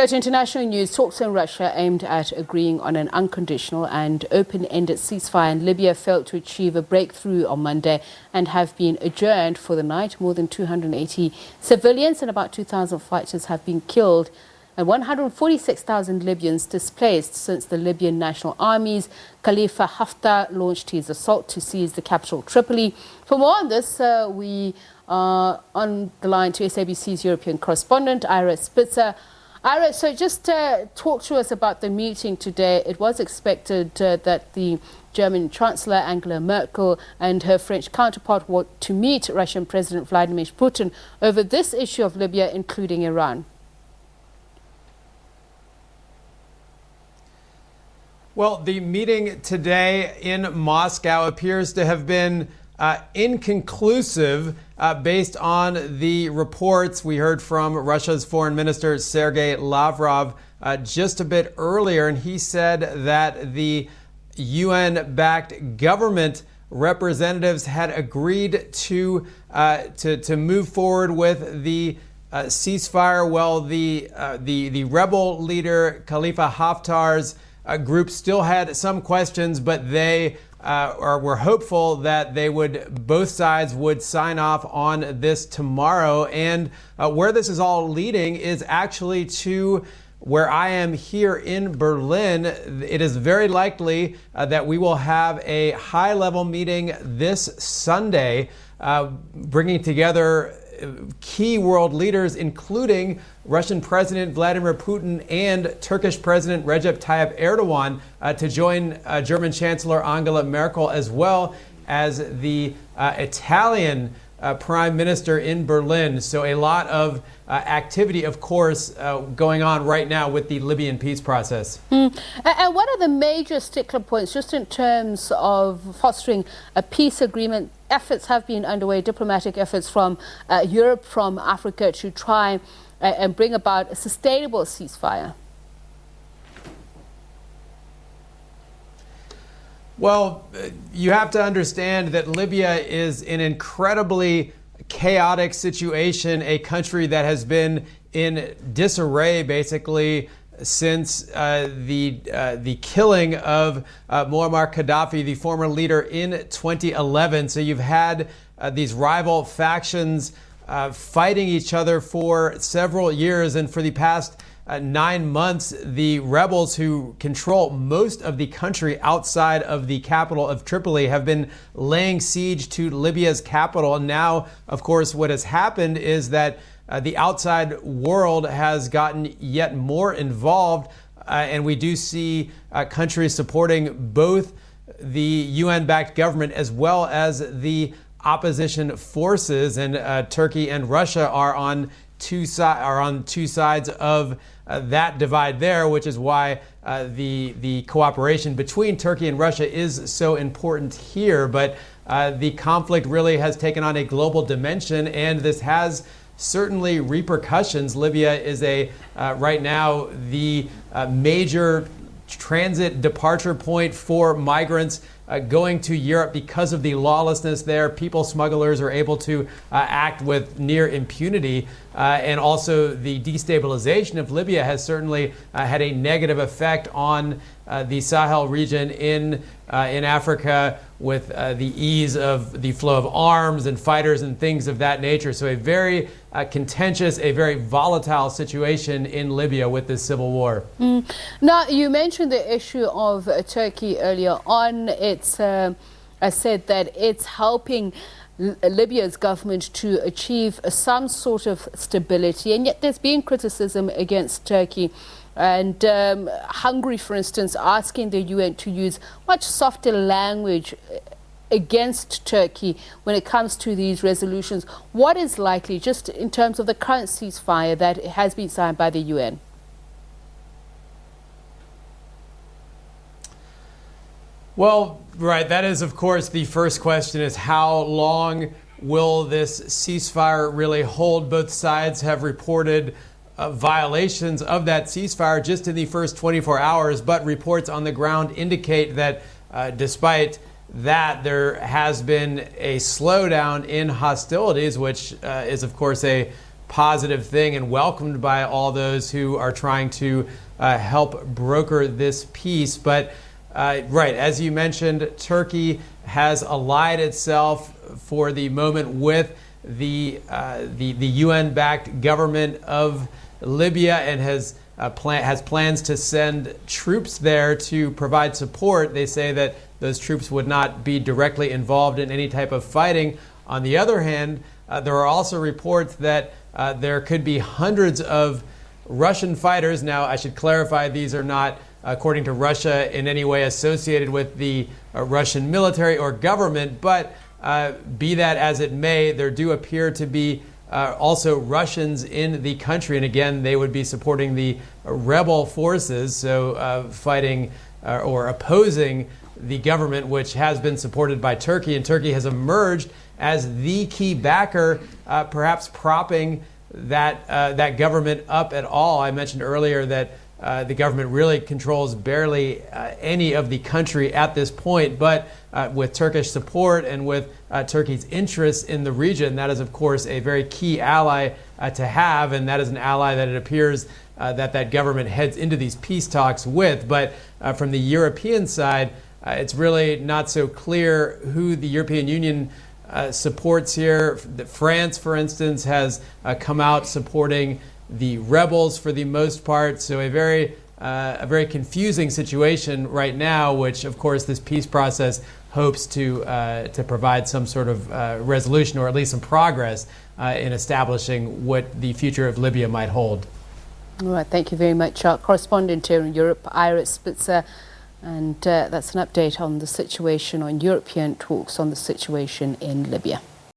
To international news, talks in Russia aimed at agreeing on an unconditional and open-ended ceasefire in Libya failed to achieve a breakthrough on Monday and have been adjourned for the night. More than 280 civilians and about 2,000 fighters have been killed and 146,000 Libyans displaced since the Libyan National Army's Khalifa Haftar launched his assault to seize the capital Tripoli. For more on this, we are on the line to SABC's European correspondent, Ira Spitzer. Ira, so just talk to us about the meeting today. It was expected that the German Chancellor Angela Merkel and her French counterpart were to meet Russian President Vladimir Putin over this issue of Libya, including Iran. Well, the meeting today in Moscow appears to have been inconclusive based on the reports we heard from Russia's Foreign Minister Sergei Lavrov just a bit earlier, and he said that the UN-backed government representatives had agreed to move forward with the ceasefire. Well, the rebel leader Khalifa Haftar's group still had some questions, but they were hopeful that both sides would sign off on this tomorrow. And where this is all leading is actually to where I am here in Berlin. It is very likely that we will have a high-level meeting this Sunday, bringing together key world leaders, including Russian President Vladimir Putin and Turkish President Recep Tayyip Erdogan, to join German Chancellor Angela Merkel, as well as the Italian Prime Minister in Berlin. So a lot of activity, of course, going on right now with the Libyan peace process. And what are the major stickler points, just in terms of fostering a peace agreement? Efforts have been underway, diplomatic efforts from Europe, from Africa, to try and bring about a sustainable ceasefire. Well, you have to understand that Libya is an incredibly chaotic situation, a country that has been in disarray basically since the killing of Muammar Gaddafi, the former leader, in 2011. So you've had these rival factions fighting each other for several years, and for the past 9 months, the rebels who control most of the country outside of the capital of Tripoli have been laying siege to Libya's capital. And now, of course, what has happened is that the outside world has gotten yet more involved, and we do see countries supporting both the UN-backed government as well as the opposition forces. And Turkey and Russia are on two sides of that divide there, which is why the cooperation between Turkey and Russia is so important here. But the conflict really has taken on a global dimension, and this has certainly repercussions. Libya is right now the major transit departure point for migrants going to Europe because of the lawlessness there. People smugglers are able to act with near impunity. And also the destabilization of Libya has certainly had a negative effect on the Sahel region in Africa, with the ease of the flow of arms and fighters and things of that nature. So a very contentious, a very volatile situation in Libya with this civil war. Now, you mentioned the issue of Turkey earlier on. It's said that it's helping Libya's government to achieve some sort of stability, and yet there's been criticism against Turkey. And Hungary, for instance, asking the UN to use much softer language against Turkey when it comes to these resolutions. What is likely, just in terms of the current ceasefire that has been signed by the UN? Well, right, that is, of course, the first question, is how long will this ceasefire really hold? Both sides have reported violations of that ceasefire just in the first 24 hours, but reports on the ground indicate that despite that, there has been a slowdown in hostilities, which is, of course, a positive thing and welcomed by all those who are trying to help broker this peace. But right, as you mentioned, Turkey has allied itself for the moment with the UN-backed government of Libya and has plans to send troops there to provide support. They say that those troops would not be directly involved in any type of fighting. On the other hand, there are also reports that there could be hundreds of Russian fighters. Now, I should clarify, these are not, according to Russia, in any way associated with the Russian military or government, but be that as it may, there do appear to be also Russians in the country. And again, they would be supporting the rebel forces, so fighting or opposing the government, which has been supported by Turkey. And Turkey has emerged as the key backer, perhaps propping that government up at all. I mentioned earlier that the government really controls barely any of the country at this point, but with Turkish support and with Turkey's interests in the region, that is, of course, a very key ally to have, and that is an ally that it appears that government heads into these peace talks with. But from the European side, it's really not so clear who the European Union supports here. France, for instance, has come out supporting the rebels for the most part. So a very confusing situation right now, which of course this peace process hopes to provide some sort of resolution, or at least some progress in establishing what the future of Libya might hold. All right, thank you very much. Our correspondent here in Europe, Ira Spitzer. And that's an update on the situation, on European talks on the situation in Libya.